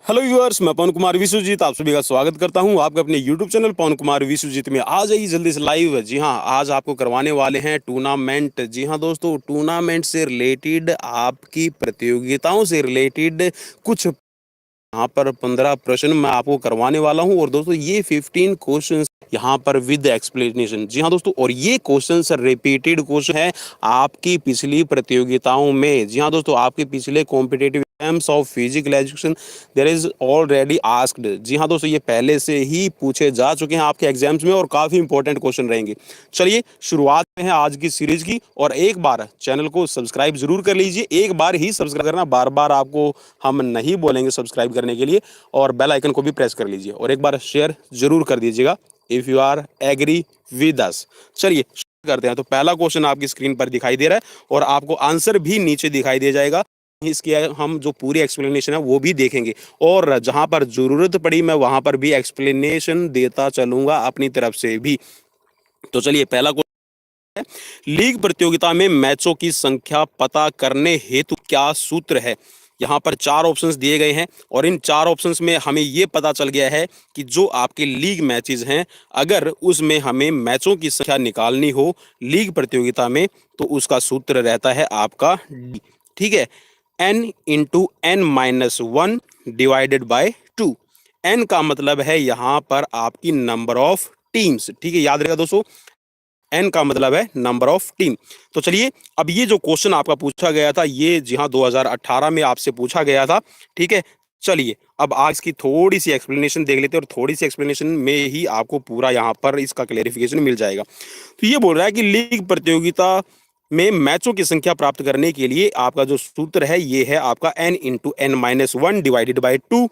Hello viewers, मैं पवन कुमार विश्वजीत आप सभी का स्वागत करता हूं आपके अपने यूट्यूब चैनल पवन कुमार विश्वजीत में। आ जाइए जल्दी से लाइव। जी हां, आज आपको करवाने वाले हैं टूर्नामेंट। जी हां दोस्तों, टूर्नामेंट से रिलेटेड, आपकी प्रतियोगिताओं से रिलेटेड कुछ यहाँ पर 15 प्रश्न मैं आपको करवाने वाला हूँ। और दोस्तों ये 15 क्वेश्चन यहाँ पर विद एक्सप्लेनेशन। जी हाँ दोस्तों, और ये क्वेश्चन रिपीटेड क्वेश्चन है आपकी पिछली प्रतियोगिताओं में। जी हाँ दोस्तों, आपके पिछले competitive exams of physical education there is already asked. जी हाँ दोस्तों, ये पहले से ही पूछे जा चुके हैं आपके एग्जाम्स में और काफी इंपॉर्टेंट क्वेश्चन रहेंगे। चलिए शुरुआत में है आज की सीरीज की। और एक बार चैनल को सब्सक्राइब जरूर कर लीजिए, एक बार ही सब्सक्राइब करना, बार बार आपको हम नहीं बोलेंगे सब्सक्राइब करने के लिए। और बेल आइकन को भी प्रेस कर लीजिए और एक बार शेयर जरूर कर दीजिएगा if you are agree with us. चलिए शुरू करते हैं। तो पहला क्वेश्चन आपकी स्क्रीन पर दिखाई दे रहा है और आपको आंसर भी नीचे दिखाई दे जाएगा। इसकी हम जो पूरी एक्सप्लेनेशन है वो भी देखेंगे और जहां पर जरूरत पड़ी मैं वहां पर भी एक्सप्लेनेशन देता चलूंगा अपनी तरफ से भी। तो चलिए पहला क्वेश्चन, लीग प्रतियोगिता में मैचों की संख्या पता करने हेतु क्या सूत्र है। यहाँ पर चार ऑप्शंस दिए गए हैं और इन चार ऑप्शंस में हमें यह पता चल गया है कि जो आपके लीग मैचेस हैं, अगर उसमें हमें मैचों की संख्या निकालनी हो लीग प्रतियोगिता में, तो उसका सूत्र रहता है आपका डी। ठीक है, n into N minus one divided by two. N का मतलब है यहाँ पर आपकी नंबर ऑफ टीम्स। ठीक है, याद रहेगा दोस्तों, एन का मतलब है नंबर ऑफ टीम। तो चलिए, अब ये जो क्वेश्चन आपका पूछा गया था, ये जी हाँ 2018 में आपसे पूछा गया था। ठीक है, चलिए अब आज की थोड़ी सी एक्सप्लेनेशन देख लेते हैं और थोड़ी सी एक्सप्लेनेशन में ही आपको पूरा यहाँ पर इसका क्लेरिफिकेशन मिल जाएगा। तो ये बोल रहा है कि लीग प्रतियोगिता में मैचों की संख्या प्राप्त करने के लिए आपका जो सूत्र है ये है आपका n into N minus one divided by two.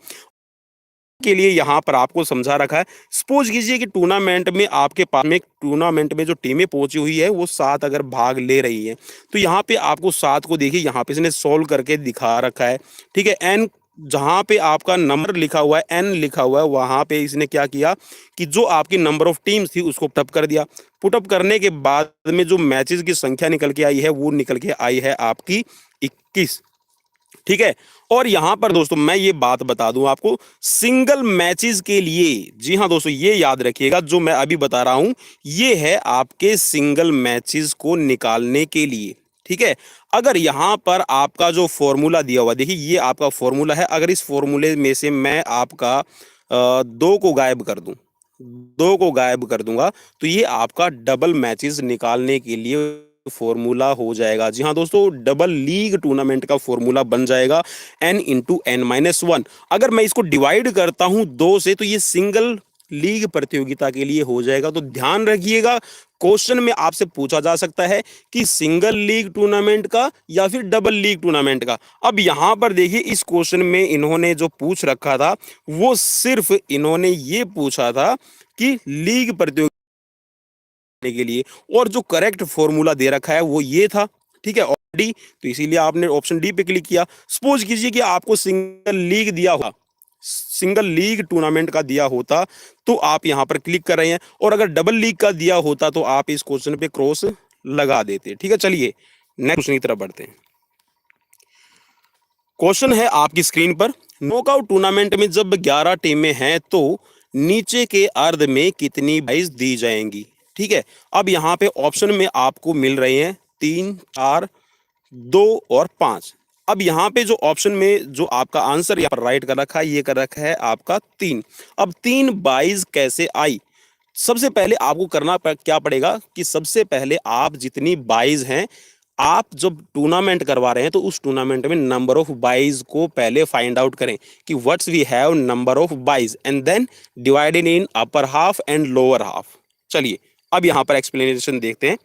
के लिए यहाँ पर आपको समझा रखा है। सपोज कीजिए कि टूर्नामेंट में आपके पास में टूर्नामेंट में जो टीमें पहुंची हुई है वो 7 अगर भाग ले रही हैं, तो यहाँ पे आपको 7 को देखिए, यहाँ पे इसने सोल्व करके दिखा रखा है। ठीक है, एन जहाँ पे आपका नंबर लिखा हुआ है, एन लिखा हुआ है, वहां पे इसने क्या किया कि जो आपकी नंबर ऑफ टीम्स थी उसको पुटअप कर दिया। पुटअप करने के बाद में जो मैचेस की संख्या निकल के आई है वो निकल के आई है आपकी 21। ठीक है, और यहां पर दोस्तों मैं ये बात बता दूं आपको, सिंगल मैचेस के लिए, जी हां दोस्तों ये याद रखिएगा, जो मैं अभी बता रहा हूं ये है आपके सिंगल मैचेस को निकालने के लिए। ठीक है, अगर यहां पर आपका जो फॉर्मूला दिया हुआ, देखिए ये आपका फॉर्मूला है, अगर इस फॉर्मूले में से मैं आपका दो को गायब कर दूं, दो को गायब कर दूंगा, तो ये आपका डबल मैचेस निकालने के लिए फॉर्मूला हो जाएगा। जी हाँ दोस्तों, डबल लीग टूर्नामेंट का फॉर्मूला बन जाएगा n into N minus one. अगर मैं इसको डिवाइड करता हूं दो से, तो ये सिंगल लीग प्रतियोगिता के लिए हो जाएगा। तो ध्यान रखिएगा, क्वेश्चन में आपसे पूछा जा सकता है कि सिंगल लीग टूर्नामेंट का या फिर डबल लीग टूर्नामेंट का। अब यहां पर देखिए, इस क्वेश्चन में इन्होंने जो पूछ रखा था वो सिर्फ इन्होंने ये पूछा था कि लीग प्रतियोगिता के लिए, और जो करेक्ट फॉर्मूला दे रखा है वो ये था। ठीक है, डी, तो इसीलिए आपने ऑप्शन डी पे क्लिक किया। सपोज कीजिए कि आपको सिंगल लीग दिया होगा, सिंगल लीग टूर्नामेंट का दिया होता तो आप यहां पर क्लिक कर रहे हैं, और अगर डबल लीग का दिया होता तो आप इस क्वेश्चन पे क्रॉस लगा देते। ठीक है, चलिए नेक्स्ट क्वेश्चन की तरफ बढ़ते हैं। क्वेश्चन है आपकी स्क्रीन पर, नॉकआउट टूर्नामेंट में जब 11 टीमें हैं तो नीचे के अर्ध में कितनी बाइज दी जाएंगी। ठीक है, अब यहाँ पे ऑप्शन में आपको मिल रहे हैं 3, 4, 2 और 5। अब यहाँ पे जो ऑप्शन में जो आपका आंसर यहाँ पर राइट कर रखा है, ये कर रखा है आपका 3। अब 3 बाइज कैसे आई, सबसे पहले आपको करना क्या पड़ेगा कि सबसे पहले आप जितनी बाइज हैं, आप जब टूर्नामेंट करवा रहे हैं तो उस टूर्नामेंट में नंबर ऑफ बाइज को पहले फाइंड आउट करें कि what's we have number of byes and then divided in upper half and lower half. चलिए अब यहाँ पर एक्सप्लेनेशन देखते हैं।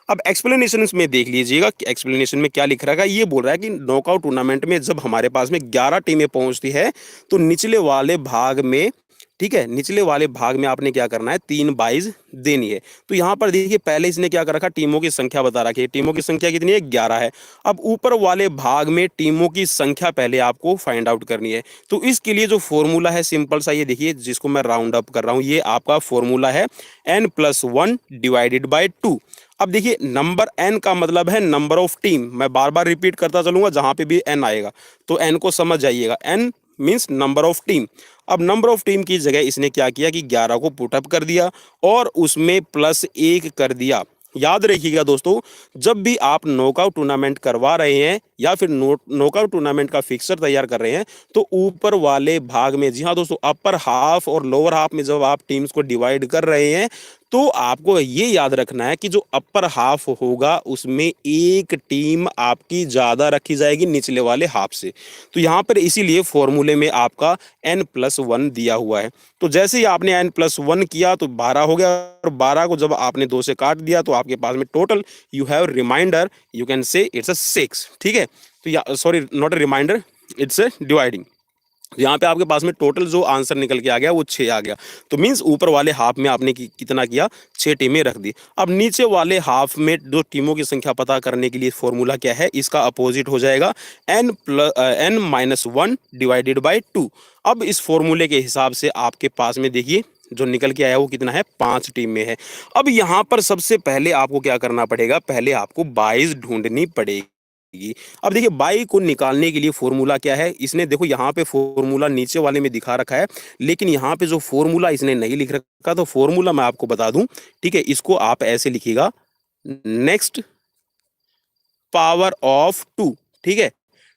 अब एक्सप्लेनेशन में देख लीजिएगा कि एक्सप्लेनेशन में क्या लिख रहा है। ये बोल रहा है कि नॉकआउट टूर्नामेंट में जब हमारे पास में 11 टीमें पहुंचती है तो निचले वाले भाग में, ठीक है, निचले वाले भाग में आपने क्या करना है, 3 बाइज देनी है। तो यहाँ पर देखिए पहले इसने क्या कर रखा, टीमों की संख्या बता रखी है। टीमों की संख्या कितनी है, 11 है। अब ऊपर वाले भाग में टीमों की संख्या पहले आपको फाइंड आउट करनी है। तो इसके लिए जो फॉर्मूला है सिंपल सा, ये देखिए जिसको मैं राउंड अप कर रहा हूँ, ये आपका फॉर्मूला है n+1 डिवाइडेड बाई 2। अब देखिए नंबर n का मतलब है नंबर ऑफ टीम, मैं बार बार रिपीट करता चलूंगा, जहां पे भी n आएगा तो n को समझ जाइएगा। n means number of team. अब नंबर ऑफ टीम की जगह इसने क्या किया कि 11 को पुटअप कर दिया और उसमें +1 कर दिया। याद रखिएगा दोस्तों, जब भी आप नॉकआउट टूर्नामेंट करवा रहे हैं या फिर नॉकआउट टूर्नामेंट का फिक्सर तैयार कर रहे हैं, तो ऊपर वाले भाग में, जी हाँ दोस्तों, अपर हाफ और लोअर हाफ में जब आप टीम्स को डिवाइड कर रहे हैं, तो आपको ये याद रखना है कि जो अपर हाफ होगा उसमें एक टीम आपकी ज्यादा रखी जाएगी निचले वाले हाफ से। तो यहाँ पर इसीलिए फॉर्मूले में आपका n+1 दिया हुआ है। तो जैसे ही आपने n+1 किया तो 12 हो गया, और 12 को जब आपने 2 से काट दिया तो आपके पास में total you have reminder, you can say it's a 6। ठीक है, तो sorry, not a reminder, it's a dividing. यहाँ पे आपके पास में टोटल जो आंसर निकल के आ गया वो 6 आ गया। तो मीन्स ऊपर वाले हाफ में आपने कितना किया, 6 टीमें रख दी। अब नीचे वाले हाफ में जो टीमों की संख्या पता करने के लिए फॉर्मूला क्या है, इसका अपोजिट हो जाएगा n-1 डिवाइडेड बाई 2। अब इस फॉर्मूले के हिसाब से आपके पास में देखिए जो निकल के आया वो कितना है, 5 टीम में है। अब यहाँ पर सबसे पहले आपको क्या करना पड़ेगा, पहले आपको 22 ढूंढनी पड़ेगी। अब देखिए 22 को निकालने के लिए फॉर्मूला क्या है, इसने देखो यहाँ पे फॉर्मूला नीचे वाले में दिखा रखा है, लेकिन यहाँ पे जो फॉर्मूला इसने नहीं लिख रखा, तो फॉर्मूला मैं आपको बता दूं। ठीक है, इसको आप ऐसे लिखिएगा, नेक्स्ट पावर ऑफ 2। ठीक है,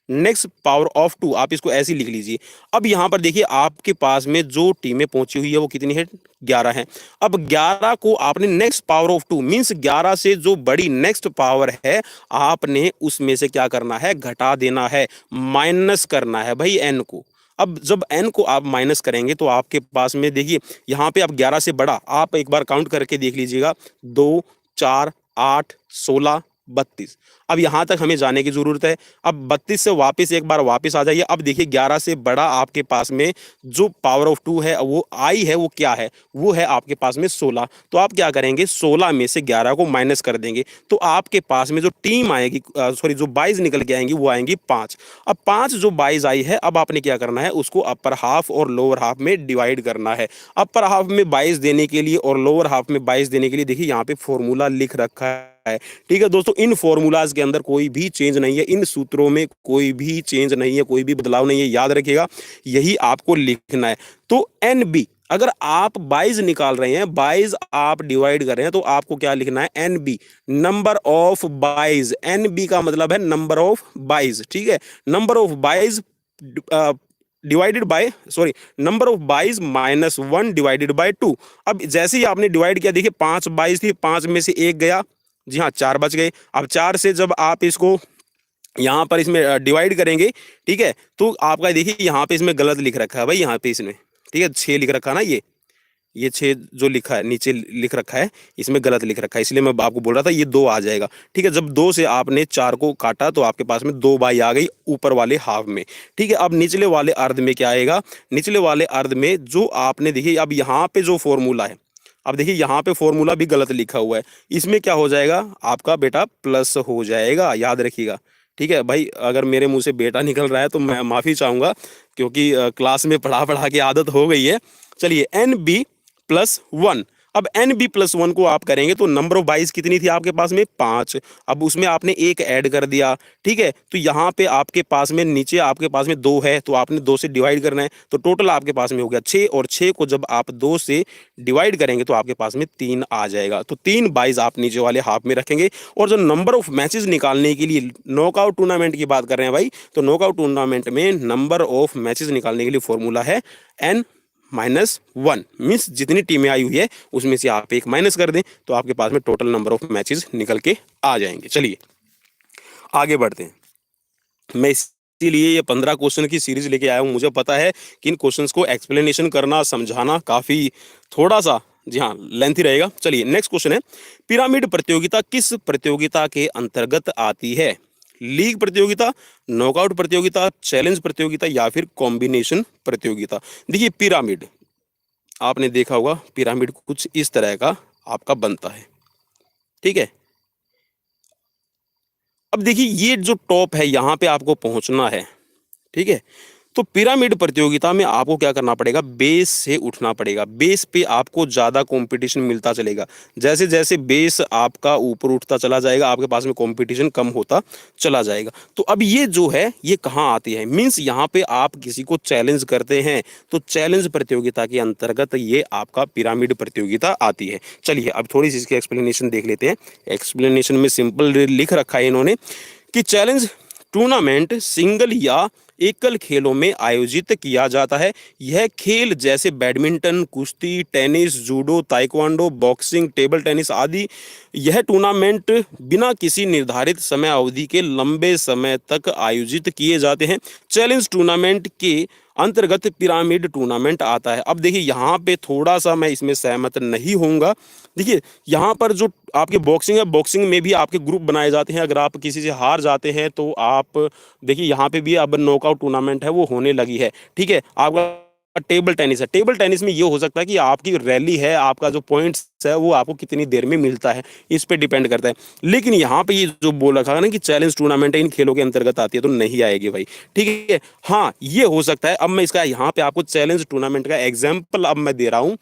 नेक्स्ट पावर ऑफ 2, आप इसको ऐसे ही लिख लीजिए। अब यहां पर देखिए आपके पास में जो टीमें पहुंची हुई है वो कितनी है, 11 है। अब 11 को आपने नेक्स्ट पावर ऑफ 2 मींस 11 से जो बड़ी नेक्स्ट पावर है, आपने उसमें से क्या करना है, घटा देना है, माइनस करना है भाई n को। अब जब n को आप माइनस करेंगे तो आपके पास में देखिए यहाँ पे आप 11 से बड़ा आप एक बार काउंट करके देख लीजिएगा, 2, 4, 8, 16, 32। अब यहां तक हमें जाने की जरूरत है। अब 32 से वापस एक बार वापस आ जाइए। अब देखिए 11 से बड़ा आपके पास में जो पावर ऑफ 2 है, वो आई है, वो क्या है, वो है आपके पास में 16। तो आप क्या करेंगे, 16 में से 11 को माइनस कर देंगे, तो आपके पास में जो टीम आएगी, सॉरी जो 22 निकल के आएंगी, वो आएंगी 5। अब 5 जो 22 आई है, अब आपने क्या करना है, उसको अपर हाफ और लोअर हाफ में डिवाइड करना है। अपर हाफ में 22 देने के लिए और लोअर हाफ में 22 देने के लिए देखिए यहाँ पे फॉर्मूला लिख रखा है। ठीक है दोस्तों, इन फॉर्मूलाज के अंदर कोई भी चेंज नहीं है, इन सूत्रों में कोई भी चेंज नहीं है, कोई भी बदलाव नहीं है, याद रखिएगा, यही आपको लिखना है। तो NB, अगर आप 22 निकाल रहे हैं, 22 आप डिवाइड कर रहे हैं, तो आपको क्या लिखना है, NB, नंबर ऑफ 22। NB का मतलब है नंबर ऑफ 22। ठीक है, number of 22 divided by, sorry, number of 22 -1 divided by 2। अब जैसे ही आपने डिवाइड किया, देखिए 5 22 थी, 5 में से 1 गया, जी हाँ 4 बच गए। अब 4 से जब आप इसको यहाँ पर इसमें डिवाइड करेंगे, ठीक है, तो आपका देखिए यहाँ पे इसमें गलत लिख रखा है भाई, यहाँ पे इसमें, ठीक है, 6 लिख रखा है ना, ये 6 जो लिखा है नीचे लिख रखा है, इसमें गलत लिख रखा है, इसलिए मैं आपको बोल रहा था ये 2 आ जाएगा। ठीक है, जब 2 से आपने 4 को काटा तो आपके पास में 2 बाई आ गई ऊपर वाले हाफ में। ठीक है, अब निचले वाले अर्ध में क्या आएगा, निचले वाले अर्ध में जो आपने देखिए, अब यहाँ पे जो फॉर्मूला है, अब देखिए यहाँ पे फॉर्मूला भी गलत लिखा हुआ है, इसमें क्या हो जाएगा आपका बेटा, प्लस हो जाएगा, याद रखिएगा। ठीक है भाई, अगर मेरे मुंह से बेटा निकल रहा है तो मैं माफ़ी चाहूँगा, क्योंकि क्लास में पढ़ा पढ़ा के आदत हो गई है। चलिए, NB+1। अब NB+1 को आप करेंगे तो नंबर ऑफ 22 कितनी थी आपके पास में, 5। अब उसमें आपने 1 ऐड कर दिया। ठीक है, तो यहाँ पे आपके पास में नीचे आपके पास में 2 है, तो आपने 2 से डिवाइड करना है, तो टोटल आपके पास में हो गया 6, और 6 को जब आप 2 से डिवाइड करेंगे तो आपके पास में 3 आ जाएगा। तो 3 22 आप नीचे वाले हाफ में रखेंगे। और जो नंबर ऑफ मैचेस निकालने के लिए नॉकआउट टूर्नामेंट की बात कर रहे हैं भाई, तो नॉकआउट टूर्नामेंट में नंबर ऑफ मैचेस निकालने के लिए फॉर्मूला है N-1, मीन्स जितनी टीमें आई हुई है उसमें से आप 1 माइनस कर दें, तो आपके पास में टोटल नंबर ऑफ मैचेस निकल के आ जाएंगे। चलिए आगे बढ़ते हैं। मैं इसीलिए ये 15 क्वेश्चन की सीरीज लेके आया हूँ। मुझे पता है कि इन क्वेश्चंस को एक्सप्लेनेशन करना, समझाना काफ़ी थोड़ा सा, जी हाँ, लेंथी रहेगा। चलिए नेक्स्ट क्वेश्चन है, पिरामिड प्रतियोगिता किस प्रतियोगिता के अंतर्गत आती है, लीग प्रतियोगिता, नॉकआउट प्रतियोगिता, चैलेंज प्रतियोगिता, या फिर कॉम्बिनेशन प्रतियोगिता। देखिए पिरामिड आपने देखा होगा, पिरामिड कुछ इस तरह का आपका बनता है। ठीक है, अब देखिए ये जो टॉप है यहाँ पे आपको पहुंचना है। ठीक है, तो पिरामिड प्रतियोगिता में आपको क्या करना पड़ेगा, बेस से उठना पड़ेगा। बेस पे आपको ज़्यादा कंपटीशन मिलता चलेगा। जैसे जैसे बेस आपका ऊपर उठता चला जाएगा, आपके पास में कंपटीशन कम होता चला जाएगा। तो अब ये जो है ये कहाँ आती है, मीन्स यहाँ पे आप किसी को चैलेंज करते हैं तो चैलेंज प्रतियोगिता के अंतर्गत ये आपका पिरामिड प्रतियोगिता आती है। चलिए अब थोड़ी सी इसकी एक्सप्लेनेशन देख लेते हैं। एक्सप्लेनेशन में सिंपल लिख रखा है इन्होंने कि चैलेंज टूर्नामेंट सिंगल या एकल खेलों में आयोजित किया जाता है। यह खेल जैसे बैडमिंटन, कुश्ती, tennis, judo, taekwondo, boxing, table tennis आदि, यह टूर्नामेंट बिना किसी निर्धारित समय अवधि के लंबे समय तक आयोजित किए जाते हैं। चैलेंज टूर्नामेंट के अंतर्गत पिरामिड टूर्नामेंट आता है। अब देखिए यहाँ पे थोड़ा सा मैं इसमें सहमत नहीं होऊंगा। देखिए यहाँ पर जो आपके बॉक्सिंग है, बॉक्सिंग में भी आपके ग्रुप बनाए जाते हैं। अगर आप किसी से हार जाते हैं तो आप देखिए यहाँ पे भी अब नॉकआउट टूर्नामेंट है वो होने लगी है। ठीक है, आपका टेबल टेनिस है। टेबल टेनिस में ये हो सकता है कि आपकी रैली है, आपका जो पॉइंट्स है वो आपको कितनी देर में मिलता है, इस पे डिपेंड करता है। लेकिन यहाँ पे ये जो बोल रखा है ना कि चैलेंज टूर्नामेंट इन खेलों के अंतर्गत आती है, तो नहीं आएगी भाई। ठीक है, हाँ ये हो सकता है। अब मैं इसका यहाँ पे आपको चैलेंज टूर्नामेंट का एग्जाम्पल अब मैं दे रहा हूँ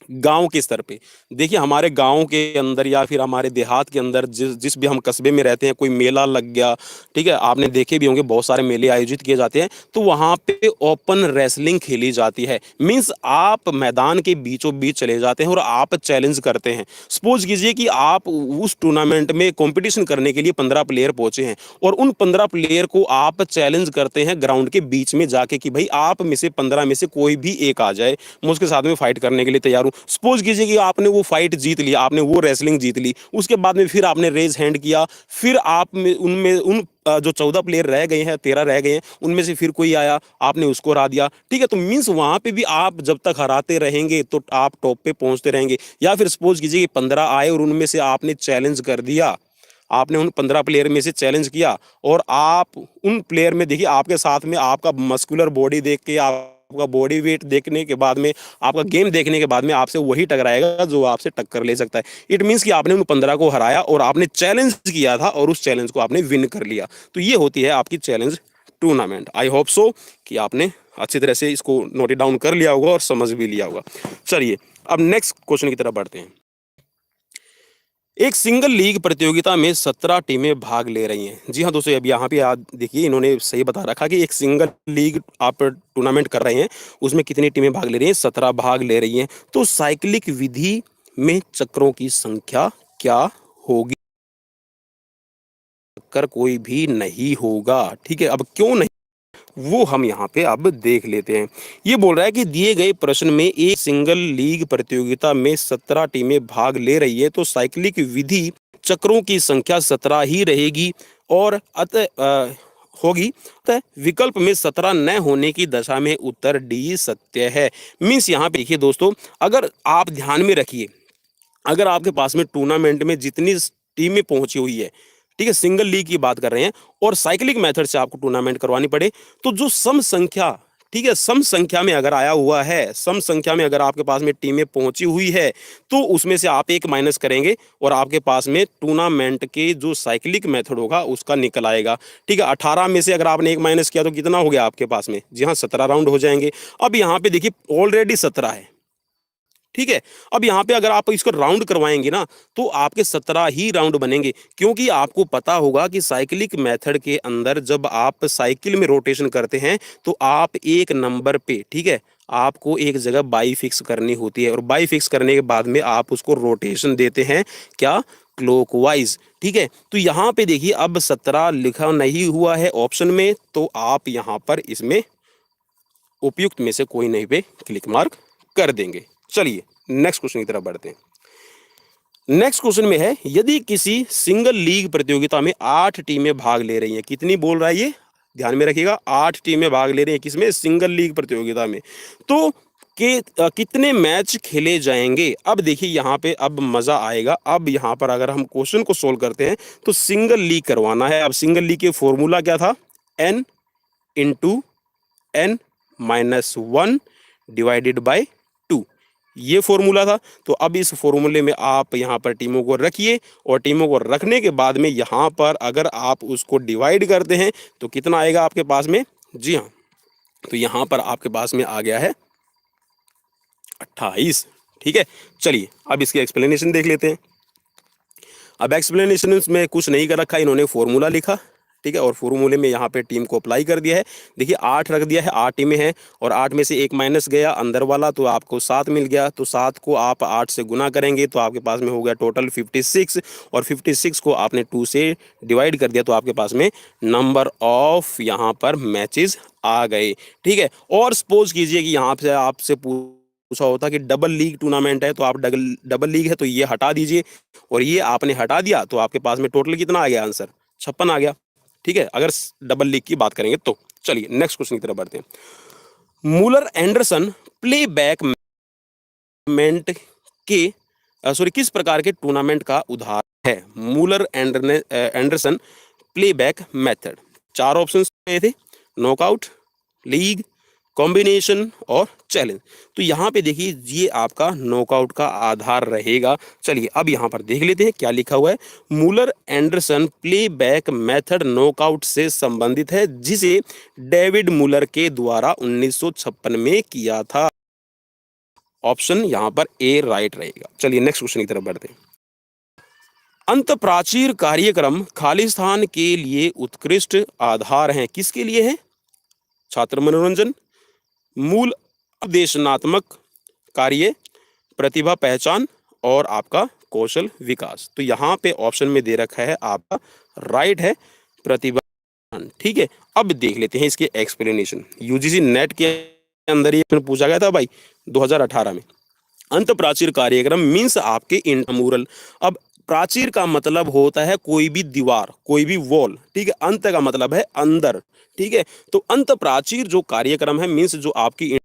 गांव के स्तर पे। देखिए हमारे गांव के अंदर या फिर हमारे देहात के अंदर जिस जिस भी हम कस्बे में रहते हैं, कोई मेला लग गया, ठीक है, आपने देखे भी होंगे बहुत सारे मेले आयोजित किए जाते हैं, तो वहां पे ओपन रेसलिंग खेली जाती है। मींस आप मैदान के बीचों बीच चले जाते हैं और आप चैलेंज करते हैं। सपोज कीजिए कि आप उस टूर्नामेंट में कंपटीशन करने के लिए 15 प्लेयर पहुंचे हैं और उन 15 प्लेयर को आप चैलेंज करते हैं ग्राउंड के बीच में जाके कि भाई आप में से 15 में से कोई भी एक आ जाए, मैं उसके साथ में फाइट करने के लिए तैयार हूं। सपोज कीजिए कि आपने वो फाइट जीत लिया, आपने वो रेसलिंग जीत ली, उसके बाद में फिर आपने रेज हैंड किया, फिर आप में उनमें उन जो 14 प्लेयर रह गए हैं, 13 रह गए हैं, उनमें से फिर कोई आया, आपने उसको हरा दिया। ठीक है, तो मीन्स वहां पे भी आप जब तक हराते रहेंगे तो आप टॉप पे पहुंचते रहेंगे। या फिर सपोज कीजिए कि 15 आए और उनमें से आपने चैलेंज कर दिया, आपने उन 15 प्लेयर में से चैलेंज किया और आप उन प्लेयर में देखिए आपके साथ में आपका मस्कुलर बॉडी देख के, आपका बॉडी वेट देखने के बाद में, आपका गेम देखने के बाद में आपसे वही टकराएगा जो आपसे टक्कर ले सकता है। इट मीन्स कि आपने उन 15 को हराया और आपने चैलेंज किया था और उस चैलेंज को आपने विन कर लिया। तो ये होती है आपकी challenge tournament. I hope so कि आपने अच्छी तरह से इसको नोट डाउन कर लिया होगा और समझ भी लिया होगा। चलिए अब नेक्स्ट क्वेश्चन की तरफ बढ़ते हैं। एक सिंगल लीग प्रतियोगिता में 17 टीमें भाग ले रही हैं। जी हाँ दोस्तों, अब यहाँ पे आप देखिए इन्होंने सही बता रखा कि एक सिंगल लीग आप टूर्नामेंट कर रहे हैं, उसमें कितनी टीमें भाग ले रही हैं, 17 भाग ले रही हैं। तो साइक्लिक विधि में चक्रों की संख्या क्या होगी? चक्कर कोई भी नहीं होगा। ठीक है, अब क्यों नहीं वो हम यहाँ पे अब देख लेते हैं। ये बोल रहा है कि दिए गए प्रश्न में एक सिंगल लीग प्रतियोगिता में 17 टीमें भाग ले रही है, तो साइक्लिक विधि चक्रों की संख्या 17 ही रहेगी और होगी। अतः विकल्प में 17 न होने की दशा में उत्तर डी सत्य है। मीन्स यहाँ पे देखिए दोस्तों, अगर आप ध्यान में रखिए, अगर आपके पास में टूर्नामेंट में जितनी टीमें पहुंची हुई है, ठीक है, सिंगल लीग की बात कर रहे हैं, और साइक्लिक मेथड से आपको टूर्नामेंट करवानी पड़े, तो जो सम संख्या, ठीक है, सम संख्या में अगर आया हुआ है, सम संख्या में अगर आपके पास में टीमें पहुंची हुई है, तो उसमें से आप एक माइनस करेंगे और आपके पास में टूर्नामेंट के जो साइक्लिक मेथड होगा उसका निकल आएगा। ठीक है, 18 में से अगर आपने एक माइनस किया तो कितना हो गया आपके पास में? जी हाँ, 17 राउंड हो जाएंगे। अब यहाँ पे देखिए ऑलरेडी 17 है। ठीक है, अब यहाँ पे अगर आप इसको राउंड करवाएंगे ना तो आपके 17 ही राउंड बनेंगे, क्योंकि आपको पता होगा कि साइक्लिक मेथड के अंदर जब आप साइकिल में रोटेशन करते हैं तो आप एक नंबर पे, ठीक है, आपको एक जगह बाई फिक्स करनी होती है और बाई फिक्स करने के बाद में आप उसको रोटेशन देते हैं, क्या? क्लॉकवाइज। ठीक है, तो यहाँ पे देखिए अब 17 लिखा नहीं हुआ है ऑप्शन में, तो आप यहाँ पर इसमें उपयुक्त में से कोई नहीं पे क्लिक मार्क कर देंगे। चलिए नेक्स्ट क्वेश्चन की तरफ बढ़ते हैं। नेक्स्ट क्वेश्चन में है, यदि किसी सिंगल लीग प्रतियोगिता में 8 टीमें भाग ले रही हैं, कितनी बोल रहा है ये? ध्यान में रखिएगा, 8 टीमें भाग ले रही हैं किसमें? सिंगल लीग प्रतियोगिता में। तो कितने मैच खेले जाएंगे? अब देखिए यहाँ पे अब मजा आएगा। अब यहाँ पर अगर हम क्वेश्चन को सोल्व करते हैं तो सिंगल लीग करवाना है। अब सिंगल लीग के फॉर्मूला क्या था? n into n minus 1 divided by 2, ये फॉर्मूला था। तो अब इस फॉर्मूले में आप यहाँ पर टीमों को रखिए और टीमों को रखने के बाद में यहाँ पर अगर आप उसको डिवाइड करते हैं तो कितना आएगा आपके पास में? जी हाँ, तो यहाँ पर आपके पास में आ गया है 28। ठीक है, चलिए अब इसकी एक्सप्लेनेशन देख लेते हैं। अब एक्सप्लेनेशन में कुछ नहीं कर रखा, इन्होंने फॉर्मूला लिखा। ठीक है, और फॉर्मूले में यहाँ पे टीम को अप्लाई कर दिया है। देखिए 8 रख दिया है, 8 टीमें हैं और 8 में से एक माइनस गया अंदर वाला, तो आपको 7 मिल गया। तो 7 को आप 8 से गुना करेंगे तो आपके पास में हो गया टोटल 56, और 56 को आपने 2 से डिवाइड कर दिया तो आपके पास में नंबर ऑफ यहाँ पर मैचेस आ गए। ठीक है, और सपोज कीजिए कि यहाँ से आपसे पूछा होता कि डबल लीग टूर्नामेंट है, तो आप डबल लीग है तो ये हटा दीजिए, और ये आपने हटा दिया तो आपके पास में टोटल कितना आ गया आंसर, 56 आ गया। ठीक है, अगर डबल लीग की बात करेंगे तो। चलिए नेक्स्ट क्वेश्चन की तरफ बढ़ते हैं। मूलर एंडरसन प्लेबैक मेंट के किस प्रकार के टूर्नामेंट का उदाहरण है? Müller Anderson playback method. 4 options थे, नॉकआउट, लीग, कॉम्बिनेशन और चैलेंज। तो यहाँ पे देखिए ये आपका नॉकआउट का आधार रहेगा। चलिए अब यहाँ पर देख लेते हैं क्या लिखा हुआ है। Müller Anderson playback method knockout से संबंधित है, जिसे डेविड मूलर के द्वारा 1956 में किया था। ऑप्शन यहाँ पर ए राइट रहेगा। चलिए नेक्स्ट क्वेश्चन की तरफ बढ़ते हैं। अंत प्राचीर कार्यक्रम खालिस्तान के लिए उत्कृष्ट आधार हैं, किसके लिए है? छात्र मनोरंजन, मूल उपदेशनात्मक कार्य, प्रतिभा पहचान और आपका कौशल विकास। तो यहाँ पे ऑप्शन में दे रखा है आपका राइट है प्रतिभा। ठीक है, अब देख लेते हैं इसके एक्सप्लेनेशन। यूजीसी नेट के अंदर ये पूछा गया था भाई 2018 में। अंत प्राचीर कार्यक्रम मीन्स आपके इंट्रामुरल। अब प्राचीर का मतलब होता है कोई भी दीवार, कोई भी वॉल। ठीक है, अंत का मतलब है अंदर। ठीक है, तो अंत प्राचीर जो कार्यक्रम है मीन्स जो आपकी,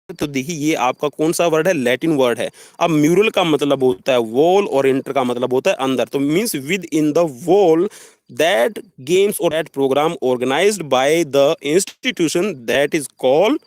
तो देखिए ये आपका कौन सा वर्ड है, लैटिन वर्ड है। अब म्यूरल का मतलब होता है वॉल और इंटर का मतलब होता है अंदर, तो means within the wall that games और that programme organised by the institution that is called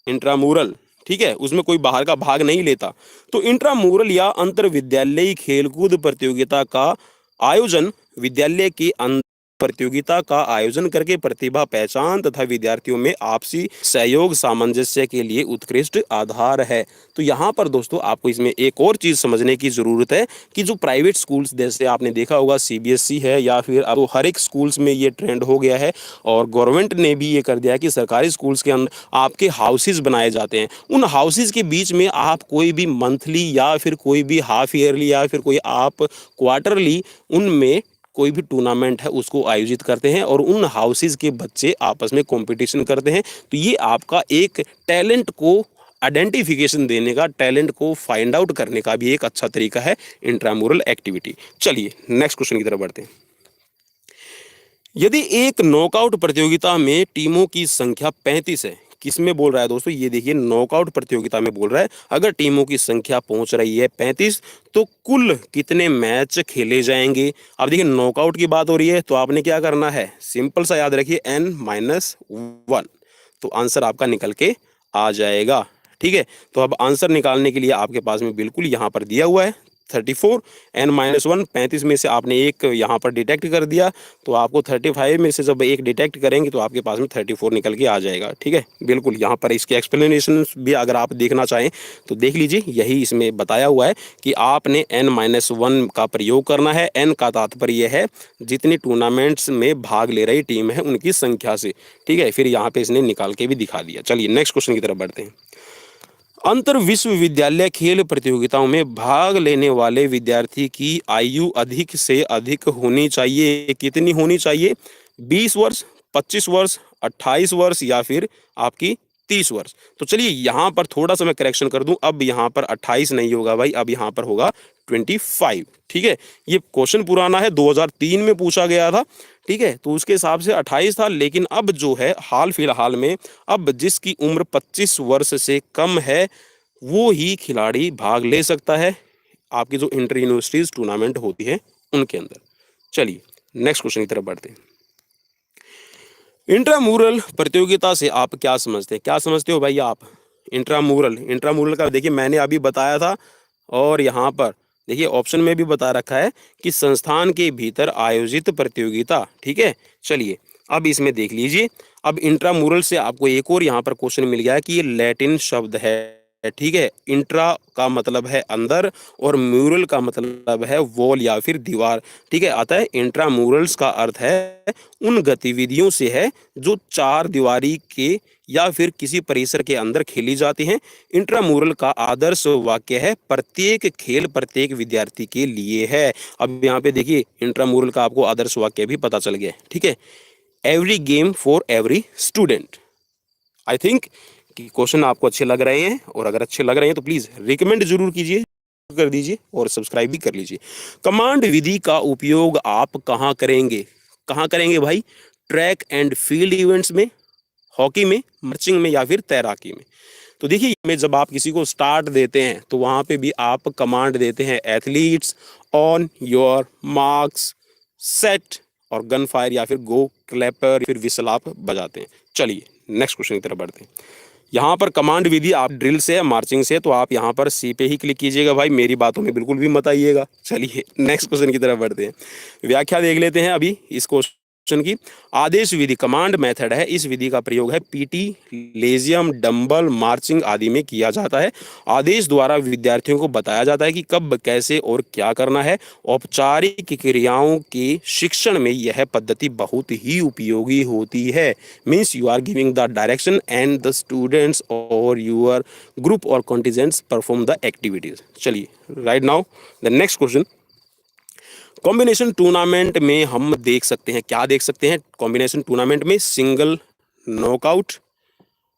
intramural. ठीक है, उसमें कोई बाहर का भाग नहीं लेता। तो इंट्रामुरल या अंतर विद्यालयी खेलकूद प्रतियोगिता का आयोजन विद्यालय के अंदर प्रतियोगिता का आयोजन करके प्रतिभा पहचान तथा विद्यार्थियों में आपसी सहयोग सामंजस्य के लिए उत्कृष्ट आधार है। तो यहाँ पर दोस्तों आपको इसमें एक और चीज समझने की जरूरत है कि जो प्राइवेट स्कूल्स, जैसे आपने देखा होगा सीबीएसई है या फिर अब हर एक स्कूल्स में ये ट्रेंड हो गया है, और गवर्नमेंट ने भी ये कर दिया है कि सरकारी स्कूल्स के अंदर आपके हाउसेज बनाए जाते हैं। उन हाउसेज के बीच में आप कोई भी मंथली या फिर कोई भी हाफ ईयरली या फिर कोई आप क्वार्टरली उनमें कोई भी टूर्नामेंट है उसको आयोजित करते हैं, और उन हाउसेज के बच्चे आपस में कंपटीशन करते हैं। तो ये आपका एक टैलेंट को आइडेंटिफिकेशन देने का, टैलेंट को फाइंड आउट करने का भी एक अच्छा तरीका है इंट्रामुरल एक्टिविटी। चलिए नेक्स्ट क्वेश्चन की तरफ बढ़ते हैं। यदि एक नॉकआउट प्रतियोगिता में टीमों की संख्या 35 है, किस में बोल रहा है दोस्तों, ये देखिए नॉकआउट प्रतियोगिता में बोल रहा है, अगर टीमों की संख्या पहुंच रही है 35 तो कुल कितने मैच खेले जाएंगे। अब देखिए नॉकआउट की बात हो रही है, तो आपने क्या करना है, सिंपल सा याद रखिए n-1, तो आंसर आपका निकल के आ जाएगा। ठीक है, तो अब आंसर निकालने के लिए आपके पास में बिल्कुल यहाँ पर दिया हुआ है 34, n-1 35 में से आपने एक यहाँ पर डिटेक्ट कर दिया, तो आपको 35 में से जब एक डिटेक्ट करेंगे तो आपके पास में 34 निकल के आ जाएगा। ठीक है, बिल्कुल यहाँ पर इसके एक्सप्लेनेशन भी अगर आप देखना चाहें तो देख लीजिए, यही इसमें बताया हुआ है कि आपने n-1 का प्रयोग करना है। n का तात्पर्य है जितनी टूर्नामेंट्स में भाग ले रही टीम है उनकी संख्या से। ठीक है, फिर यहाँ पे इसने निकाल के भी दिखा दिया। चलिए नेक्स्ट क्वेश्चन की तरफ बढ़ते हैं। अंतर विश्वविद्यालय खेल प्रतियोगिताओं में भाग लेने वाले विद्यार्थी की आयु अधिक से अधिक होनी चाहिए, कितनी होनी चाहिए, 20 वर्ष, 25 वर्ष, 28 वर्ष या फिर आपकी 30 वर्ष। तो चलिए यहाँ पर थोड़ा सा मैं करेक्शन कर दूं, अब यहाँ पर 28 नहीं होगा भाई, अब यहाँ पर होगा 25। ठीक है, ये क्वेश्चन पुराना है, 2003 में पूछा गया था। ठीक है, तो उसके हिसाब से 28 था, लेकिन अब जो है हाल फिलहाल में अब जिसकी उम्र 25 वर्ष से कम है वो ही खिलाड़ी भाग ले सकता है आपकी जो इंटर यूनिवर्सिटीज टूर्नामेंट होती है उनके अंदर। चलिए नेक्स्ट क्वेश्चन की तरफ बढ़ते हैं। इंट्रामुरल प्रतियोगिता से आप क्या समझते हैं, क्या समझते हो भाई आप? इंट्रामुरल का देखिए मैंने अभी बताया था, और यहाँ पर देखिए ऑप्शन में भी बता रखा है कि संस्थान के भीतर आयोजित प्रतियोगिता। ठीक है, चलिए अब इसमें देख लीजिए, अब इंट्रामुरल से आपको एक और यहाँ पर क्वेश्चन मिल गया है कि ये लैटिन शब्द है, ठीक है। इंट्रा का मतलब है अंदर और म्यूरल का मतलब है वॉल या फिर दीवार, ठीक है। अतः इंट्रामुरल्स का अर्थ है उन गतिविधियों से है जो चार दीवारी के या फिर किसी परिसर के अंदर खेली जाती हैं। इंट्रामुरल का आदर्श वाक्य है प्रत्येक खेल प्रत्येक विद्यार्थी के लिए है। अब यहाँ पे देखिए इंट्रामुरल का आपको आदर्श वाक्य भी पता चल गया, ठीक है। Every game for every student. I think कि क्वेश्चन आपको अच्छे लग रहे हैं, और अगर अच्छे लग रहे हैं तो प्लीज रिकमेंड जरूर कीजिए, कर दीजिए और सब्सक्राइब भी कर लीजिए। कमांड विधि का उपयोग आप कहाँ करेंगे? कहाँ करेंगे भाई? ट्रैक एंड फील्ड इवेंट्स में, हॉकी में, मार्चिंग में या फिर तैराकी में। तो देखिए में जब आप किसी को स्टार्ट देते हैं तो वहां पे भी आप कमांड देते हैं athletes on your marks set, और गन फायर या फिर गो, क्लैपर, फिर विसल आप बजाते हैं। चलिए नेक्स्ट क्वेश्चन की तरफ बढ़ते हैं। यहाँ पर कमांड विधि आप ड्रिल से है, मार्चिंग से, तो आप यहाँ पर सी पे ही क्लिक कीजिएगा भाई, मेरी बातों में बिल्कुल भी मत आइएगा। चलिए नेक्स्ट क्वेश्चन की तरफ बढ़ते हैं। व्याख्या देख लेते हैं अभी इस क्वेश्चन की। आदेश विधि कमांड मेथड है, इस विधि का प्रयोग है पीटी, लेजियम, डंबल, मार्चिंग आदि में किया जाता है। आदेश द्वारा विद्यार्थियों को बताया जाता है कि कब, कैसे और क्या करना है। औपचारिक क्रियाओं के शिक्षण में यह पद्धति बहुत ही उपयोगी होती है। Means you are giving the direction and the students और यूर ग्रुप और कॉन्टिजेंट्स परफॉर्म द एक्टिविटीज। चलिए right now the next question. Combination tournament में हम देख सकते हैं, क्या देख सकते हैं कॉम्बिनेशन टूर्नामेंट में? Single knockout,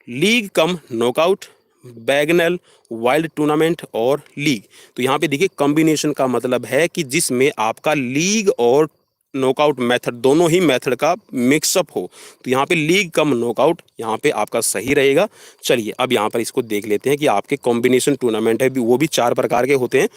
league cum knockout, Bagnall, Wild tournament और लीग। तो यहाँ पे देखिए कॉम्बिनेशन का मतलब है कि जिसमें आपका लीग और नॉकआउट मेथड, दोनों ही मेथड का मिक्सअप हो। तो यहाँ पे लीग कम नॉकआउट यहाँ पे आपका सही रहेगा। चलिए अब यहाँ पर इसको देख लेते हैं कि आपके कॉम्बिनेशन टूर्नामेंट है वो भी 4 प्रकार के होते हैं।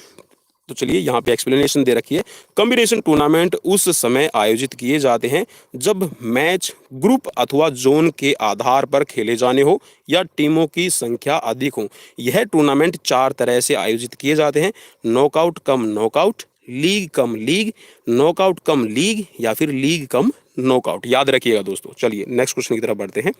तो चलिए यहाँ पे एक्सप्लेनेशन दे रखी है। कॉम्बिनेशन टूर्नामेंट उस समय आयोजित किए जाते हैं जब मैच ग्रुप अथवा जोन के आधार पर खेले जाने हो या टीमों की संख्या अधिक हो। यह टूर्नामेंट 4 तरह से आयोजित किए जाते हैं: knockout cum knockout, league cum league, knockout cum league या फिर लीग कम नॉकआउट। याद रखिएगा दोस्तों। चलिए नेक्स्ट क्वेश्चन की तरफ बढ़ते हैं।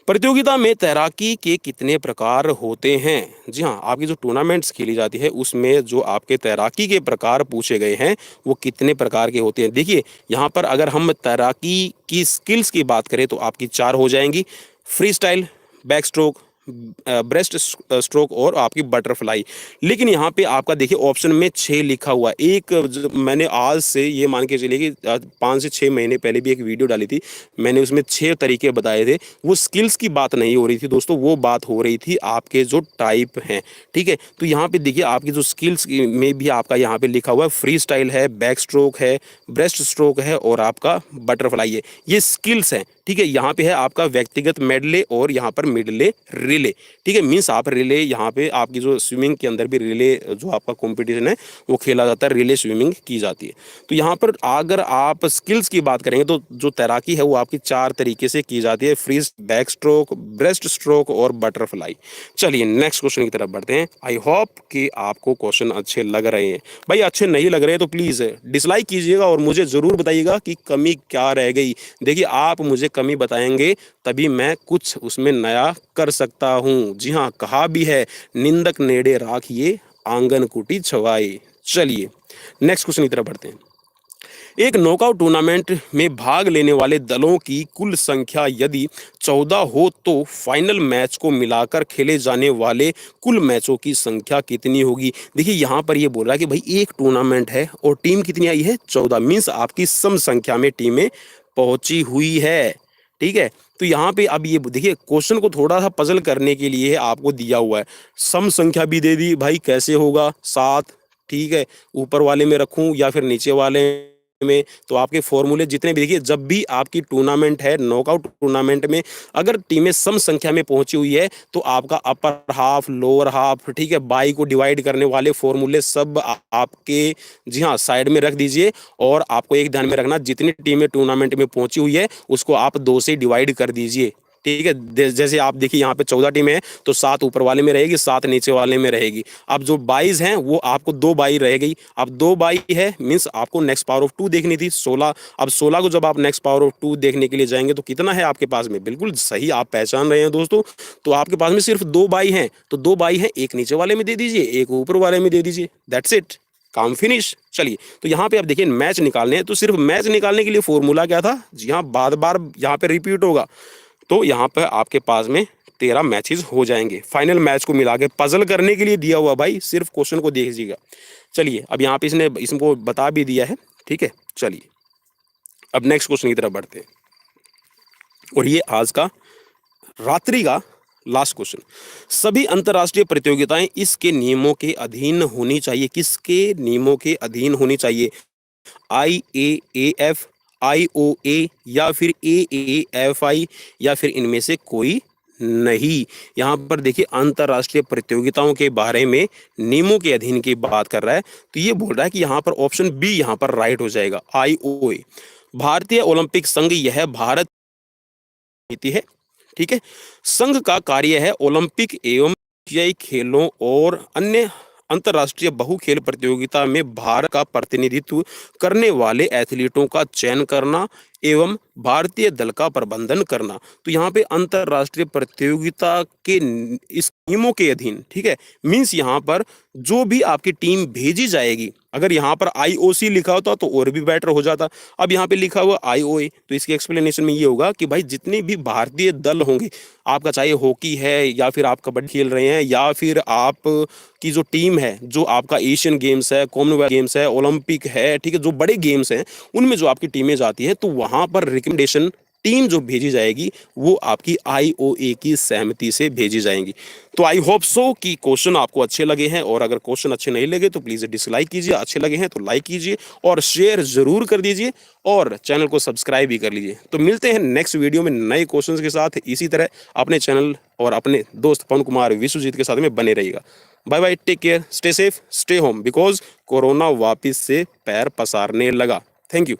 प्रतियोगिता में तैराकी के कितने प्रकार होते हैं? जी हाँ, आपकी जो टूर्नामेंट्स खेली जाती है उसमें जो आपके तैराकी के प्रकार पूछे गए हैं वो कितने प्रकार के होते हैं। देखिए यहाँ पर अगर हम तैराकी की स्किल्स की बात करें तो आपकी 4 हो जाएंगी: free style, back stroke, breast stroke और आपकी बटरफ्लाई। लेकिन यहाँ पे आपका देखिए ऑप्शन में 6 लिखा हुआ है। एक मैंने आज से ये मान के चलिए कि 5 से 6 महीने पहले भी एक वीडियो डाली थी, मैंने उसमें 6 तरीके बताए थे। वो स्किल्स की बात नहीं हो रही थी दोस्तों, वो बात हो रही थी आपके जो टाइप हैं, ठीक है। तो यहाँ पे देखिए आपकी जो स्किल्स में भी आपका यहाँ पे लिखा हुआ है फ्री स्टाइल है, बैक स्ट्रोक है, ब्रेस्ट स्ट्रोक है और आपका बटरफ्लाई है। ये स्किल्स हैं, ठीक है। यहाँ पे है आपका व्यक्तिगत मेडले और यहाँ पर मिडले रिले, ठीक है। मीन्स आप रिले, यहाँ पे आपकी जो स्विमिंग के अंदर भी रिले जो आपका कंपटीशन है वो खेला जाता है, रिले स्विमिंग की जाती है। तो यहाँ पर अगर आप स्किल्स की बात करेंगे तो जो तैराकी है वो आपकी 4 तरीके से की जाती है: free, back stroke, breast stroke और बटरफ्लाई। चलिए नेक्स्ट क्वेश्चन की तरफ बढ़ते हैं। आई होप कि आपको क्वेश्चन अच्छे लग रहे हैं। भाई अच्छे नहीं लग रहे तो प्लीज डिसलाइक कीजिएगा और मुझे जरूर बताइएगा कि कमी क्या रह गई। देखिए आप मुझे कमी बताएंगे तभी मैं कुछ उसमें नया कर सकता हूँ। जी हाँ, कहा भी है निंदक नेड़े राखिए आंगन कुटी छवाए। चलिए नेक्स्ट क्वेश्चन की तरफ बढ़ते हैं। एक नॉकआउट टूर्नामेंट में भाग लेने वाले दलों की कुल संख्या यदि 14 हो तो फाइनल मैच को मिलाकर खेले जाने वाले कुल मैचों की संख्या कितनी होगी? देखिए यहाँ पर ये बोल रहा है कि भाई एक टूर्नामेंट है और टीम कितनी आई है? 14। मीन्स आपकी सम संख्या में टीमें पहुंची हुई है, ठीक है। तो यहाँ पे अब ये देखिए क्वेश्चन को थोड़ा सा पजल करने के लिए आपको दिया हुआ है, सम संख्या भी दे दी। भाई कैसे होगा? 7, ठीक है। ऊपर वाले में रखूं या फिर नीचे वाले में? तो आपके फॉर्मूले जितने भी, देखिए जब भी आपकी टूर्नामेंट है, नॉकआउट टूर्नामेंट में अगर टीमें सम संख्या में पहुंची हुई है तो आपका अपर हाफ, लोअर हाफ, ठीक है, बाई को डिवाइड करने वाले फॉर्मूले सब आपके, जी हाँ, साइड में रख दीजिए। और आपको एक ध्यान में रखना, जितनी टीमें टूर्नामेंट में पहुंची हुई है उसको आप 2 से डिवाइड कर दीजिए, ठीक है। जैसे आप देखिए यहाँ पे 14 टीमें हैं, तो 7 ऊपर वाले में रहेगी, 7 नीचे वाले में रहेगी। अब जो 22 हैं वो आपको 2 बाई रह गई। अब 2 बाई है मीन्स आपको नेक्स्ट पावर ऑफ 2 देखनी थी 16। अब 16 को जब आप नेक्स्ट पावर ऑफ 2 देखने के लिए जाएंगे तो कितना है आपके पास में, बिल्कुल सही आप पहचान रहे हैं दोस्तों। तो आपके पास में सिर्फ 2 बाई हैं, तो 2 बाई हैं, एक नीचे वाले में दे दीजिए, एक ऊपर वाले में दे दीजिए, दैट्स इट, काम फिनिश। चलिए तो यहाँ पे आप देखिए मैच निकालने हैं, तो सिर्फ मैच निकालने के लिए फॉर्मूला क्या था, जी हाँ, बार बार यहाँ पे रिपीट होगा। तो यहाँ पे आपके पास में 13 मैचेस हो जाएंगे। फाइनल मैच को मिला के पजल करने के लिए दिया हुआ भाई, सिर्फ क्वेश्चन को देखिएगा। चलिए अब यहाँ पे इसने इसको बता भी दिया है, ठीक है। चलिए अब नेक्स्ट क्वेश्चन की तरफ बढ़ते हैं, और ये आज का रात्रि का लास्ट क्वेश्चन। सभी अंतर्राष्ट्रीय प्रतियोगिताएं इसके नियमों के अधीन होनी चाहिए, किसके नियमों के अधीन होनी चाहिए, IAAF, IOA या फिर AAFI या फिर इनमें से कोई नहीं। यहाँ पर देखिए अंतर्राष्ट्रीय प्रतियोगिताओं के बारे में नियमों के अधीन की बात कर रहा है, तो ये बोल रहा है कि यहाँ पर ऑप्शन बी यहाँ पर राइट हो जाएगा, IOA। भारतीय ओलंपिक संघ यह भारत नीति है, ठीक है। संघ का कार्य है ओलंपिक एवं एशियाई खेलों और अन्य अंतर्राष्ट्रीय बहु खेल प्रतियोगिता में भारत का प्रतिनिधित्व करने वाले एथलीटों का चयन करना एवं भारतीय दल का प्रबंधन करना। तो यहाँ पे अंतर्राष्ट्रीय प्रतियोगिता के इस नियमों के अधीन, ठीक है, मींस यहाँ पर जो भी आपकी टीम भेजी जाएगी, अगर यहाँ पर IOC लिखा होता तो और भी बेटर हो जाता। अब यहाँ पे लिखा हुआ IOA, तो इसकी एक्सप्लेनेशन में ये होगा कि भाई जितने भी भारतीय दल होंगे, आपका चाहे हॉकी है या फिर आप कबड्डी खेल रहे हैं या फिर आप की जो टीम है, जो आपका एशियन गेम्स है, कॉमनवेल्थ गेम्स है, ओलंपिक है, ठीक है, जो बड़े गेम्स हैं उनमें जो आपकी टीमें जाती हैं, तो वहां पर रिकमेंडेशन टीम जो भेजी जाएगी वो आपकी IOA की सहमति से भेजी जाएंगी। तो आई होप सो कि क्वेश्चन आपको अच्छे लगे हैं, और अगर क्वेश्चन अच्छे नहीं लगे तो प्लीज़ डिसलाइक कीजिए, अच्छे लगे हैं तो लाइक कीजिए और शेयर ज़रूर कर दीजिए और चैनल को सब्सक्राइब भी कर लीजिए। तो मिलते हैं नेक्स्ट वीडियो में नए क्वेश्चंस के साथ। इसी तरह अपने चैनल और अपने दोस्त पवन कुमार विश्वजीत के साथ में बने रहिएगा। Bye bye, take care, stay safe, stay home, because corona वापस से पैर पसारने लगा। Thank you.